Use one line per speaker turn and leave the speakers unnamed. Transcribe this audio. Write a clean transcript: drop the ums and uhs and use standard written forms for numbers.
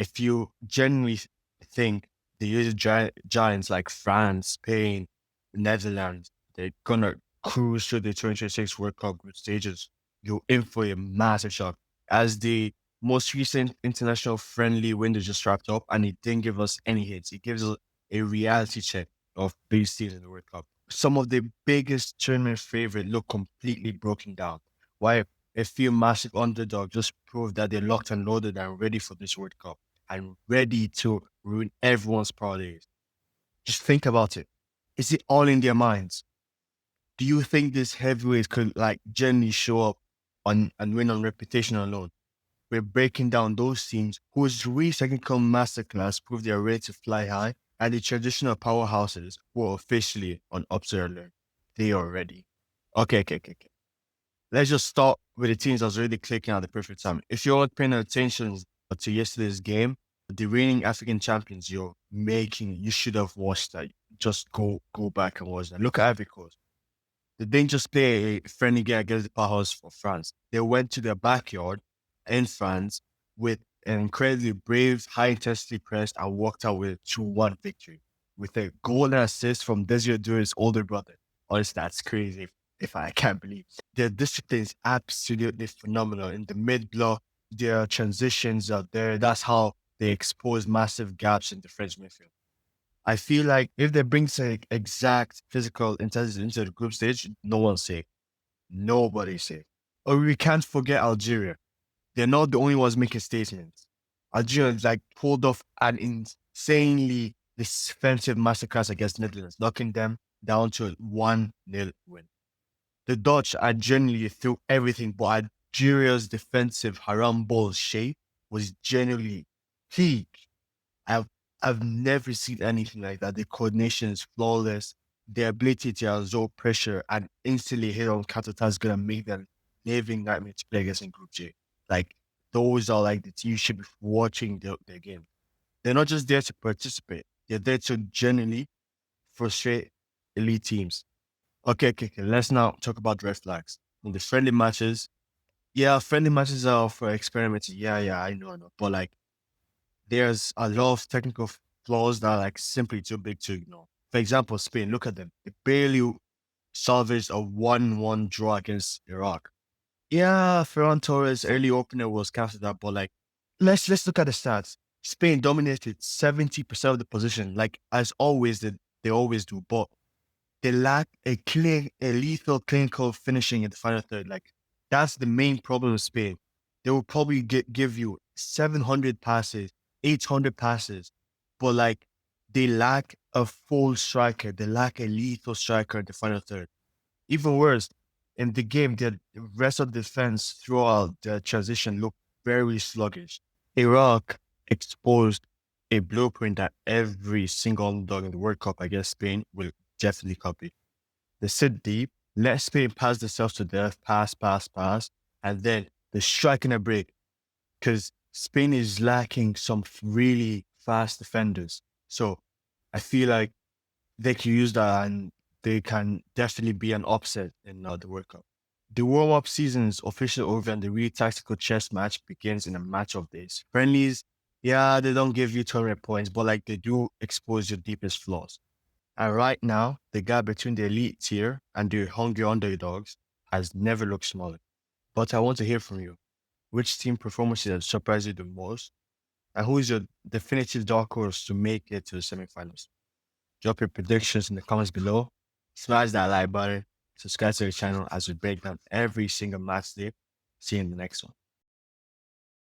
if you genuinely think the usual giants like France, Spain, Netherlands, they're gonna cruise through the 2026 World Cup group stages, you're in for a massive shock. As the most recent international friendly window just wrapped up, and it didn't give us any hits. It gives us a reality check of these teams in the World Cup. Some of the biggest tournament favorite look completely broken down. Why a few massive underdogs just prove that they're locked and loaded and ready for this World Cup and ready to ruin everyone's parlays. Just think about it. Is it all in their minds? Do you think these heavyweights could like genuinely show up on and win on reputation alone? We're breaking down those teams whose recent masterclass prove they are ready to fly high, and the traditional powerhouses who are officially on upset alert. They are ready. Okay. Let's just start with the teams that's really clicking at the perfect time. If you're not paying attention to yesterday's game, the reigning African champions you should have watched that. Just go back and watch that. Look at Ivory Coast. They didn't just play a friendly game against the powerhouse for France. They went to their backyard in France with an incredibly brave, high intensity press and walked out with a 2-1 victory with a goal and assist from Desiree Doué's older brother. Honestly, that's crazy if I can't believe. Their discipline is absolutely phenomenal. In the mid block, their transitions are there. That's how they expose massive gaps in the French midfield. I feel like if they bring say exact physical intensity into the group stage, no one's safe. Nobody's safe. Or we can't forget Algeria. They're not the only ones making statements. Algeria like pulled off an insanely defensive masterclass against Netherlands, knocking them down to a 1-0 win. The Dutch are generally threw everything, but Algeria's defensive haram ball shape was generally peak. I've I've never seen anything like that. The coordination is flawless. The ability to absorb pressure and instantly hit on counter is gonna make them living nightmare to play against in Group J. Like those are like the you should be watching their game. They're not just there to participate. They're there to genuinely frustrate elite teams. Okay. Let's now talk about red flags. In the friendly matches, yeah, friendly matches are for experimenting. Yeah, I know. But like there's a lot of technical flaws that are like simply too big to ignore. For example, Spain, look at them. They barely salvaged a 1-1 draw against Iraq. Yeah, Ferran Torres' early opener was cancelled out, but like let's look at the stats. Spain dominated 70% of the position, like as always they always do, but they lack a lethal clinical finishing in the final third. Like that's the main problem with Spain. They will probably give you 700 passes, 800 passes, but like they lack a full striker. They lack a lethal striker in the final third. Even worse, in the game, the rest of the defense throughout the transition looked very sluggish. Iraq exposed a blueprint that every single underdog in the World Cup against Spain will definitely copy. They sit deep, let Spain pass themselves to death, pass, and then they strike in a break because Spain is lacking some really fast defenders. So I feel like they can use that and they can definitely be an upset in the World Cup. The warm-up season is officially over and the real tactical chess match begins in a match of days. Friendlies, yeah, they don't give you tournament points, but like they do expose your deepest flaws. And right now, the gap between the elite tier and the hungry underdogs has never looked smaller. But I want to hear from you. Which team performances have surprised you the most? And who is your definitive dark horse to make it to the semifinals? Drop your predictions in the comments below. Smash that like button. Subscribe to the channel as we break down every single match day. See you in the next one.